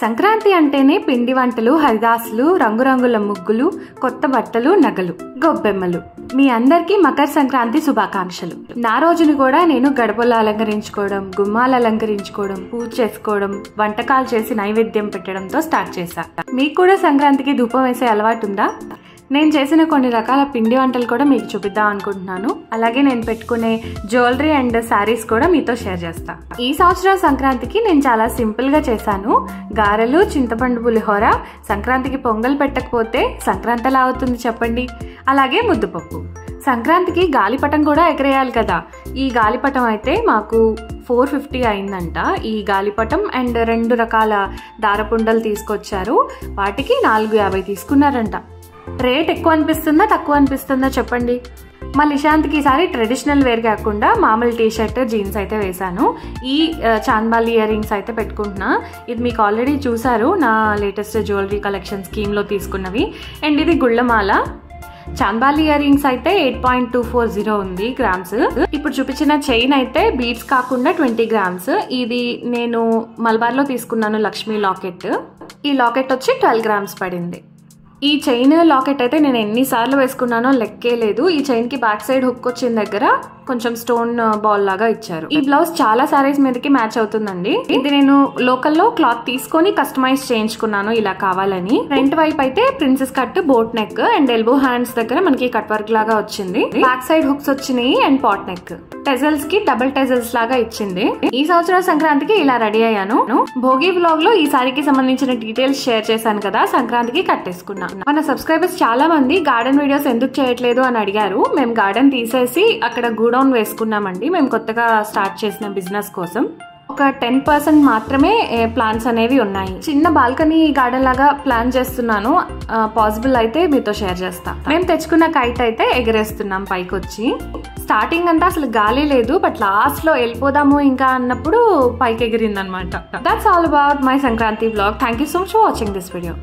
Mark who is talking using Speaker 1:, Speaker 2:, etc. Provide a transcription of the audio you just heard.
Speaker 1: సంక్రాంతి అంటేనే పిండి వంటలు, హరిదాసులు, రంగురంగుల ముగ్గులు, కొత్త బట్టలు, నగలు, గొబ్బెమ్మలు. మీ అందరికీ మకర సంక్రాంతి శుభాకాంక్షలు. నా రోజుని కూడా నేను గడపలు అలంకరించుకోవడం, గుమ్మాలు అలంకరించుకోవడం, పూజ చేసుకోవడం, వంటకాలు చేసి నైవేద్యం పెట్టడంతో స్టార్ట్ చేశా. మీకు కూడా సంక్రాంతికి ధూపం వేసే అలవాటు ఉందా? నేను చేసిన కొన్ని రకాల పిండి వంటలు కూడా మీకు చూపిద్దాం అనుకుంటున్నాను. అలాగే నేను పెట్టుకునే జ్యువెలరీ అండ్ శారీస్ కూడా మీతో షేర్ చేస్తా. ఈ సంవత్సరం సంక్రాంతికి నేను చాలా సింపుల్ గా చేశాను. గారెలు, చింతపండు పులిహోర. సంక్రాంతికి పొంగల్ పెట్టకపోతే సంక్రాంతి ఎలా అవుతుంది చెప్పండి. అలాగే ముద్దపప్పు. సంక్రాంతికి గాలిపటం కూడా ఎగరేయాలి కదా. ఈ గాలిపటం అయితే మాకు 450 అయిందంట. ఈ గాలిపటం అండ్ 2 రకాల దారపుండలు తీసుకొచ్చారు. వాటికి 450 తీసుకున్నారంట. రేట్ ఎక్కువ అనిపిస్తుందా తక్కువ అనిపిస్తుందా చెప్పండి. మా లిషాంత్కి ఈసారి ట్రెడిషనల్ వేర్ కాకుండా మామూలు టీషర్ట్, జీన్స్ అయితే వేశాను. ఈ చాంద్బాలి ఇయర్ రింగ్స్ అయితే పెట్టుకుంటున్నా. ఇది మీకు ఆల్రెడీ చూసారు, నా లేటెస్ట్ జ్యువెలరీ కలెక్షన్ స్కీమ్లో తీసుకున్నవి. అండ్ ఇది గుళ్ళమాల. చాంద్బాలి ఇయర్ రింగ్స్ అయితే 8.240 ఉంది గ్రామ్స్. ఇప్పుడు చూపించిన చైన్ అయితే బీడ్స్ కాకుండా 20 గ్రామ్స్. ఇది నేను మలబార్లో తీసుకున్నాను, లక్ష్మీ లాకెట్. ఈ లాకెట్ వచ్చి 12 గ్రామ్స్ పడింది. ఈ చైన్ లాకెట్ అయితే నేను ఎన్నిసార్లు వేసుకున్నానో లెక్కే లేదు. ఈ చైన్ కి బ్యాక్ సైడ్ హుక్ వచ్చిన దగ్గర కొంచెం స్టోన్ బాల్ లాగా ఇచ్చారు. ఈ బ్లౌజ్ చాలా సారీస్ మీదకి మ్యాచ్ అవుతుందండి. ఇది నేను లోకల్లో క్లాత్ తీసుకొని కస్టమైజ్ చేయించుకున్నాను ఇలా కావాలని. ఫ్రంట్ వైపు అయితే princess cut, boat neck and elbow hands దగ్గర మనకి కట్ వర్క్ లాగా వచ్చింది. బ్యాక్ సైడ్ హుక్స్ వచ్చినాయి అండ్ పాట్ నెక్. టెజల్స్ కి డబుల్ టెజల్స్ లాగా ఇచ్చింది. ఈ సంవత్సరం సంక్రాంతికి ఇలా రెడీ అయ్యాను. భోగి వ్లాగ్ లో ఈ సారీకి సంబంధించిన డీటెయిల్స్ షేర్ చేశాను కదా, సంక్రాంతికి కట్టేసుకున్నాను. మన సబ్స్క్రైబర్స్ చాలా మంది గార్డెన్ వీడియోస్ ఎందుకు చేయట్లేదు అని అడిగారు. మేము గార్డెన్ తీసేసి అక్కడ గూడౌన్ వేసుకున్నామండి. మేము కొత్తగా స్టార్ట్ చేసిన బిజినెస్ కోసం. ఒక 10% మాత్రమే ప్లాంట్స్ అనేవి ఉన్నాయి. చిన్న బాల్కనీ గార్డెన్ లాగా ప్లాన్ చేస్తున్నాను. పాసిబుల్ అయితే మీతో షేర్ చేస్తా. మేము తెచ్చుకున్న కైట్ అయితే ఎగరేస్తున్నాం పైకి వచ్చి. స్టార్టింగ్ అంతా అసలు గాలి లేదు, బట్ లాస్ట్ లో వెళ్ళిపోదాము ఇంకా అన్నప్పుడు పైకి ఎగిరింది అనమాట. That's all about my Sankranti vlog. Thank you so much for watching this video.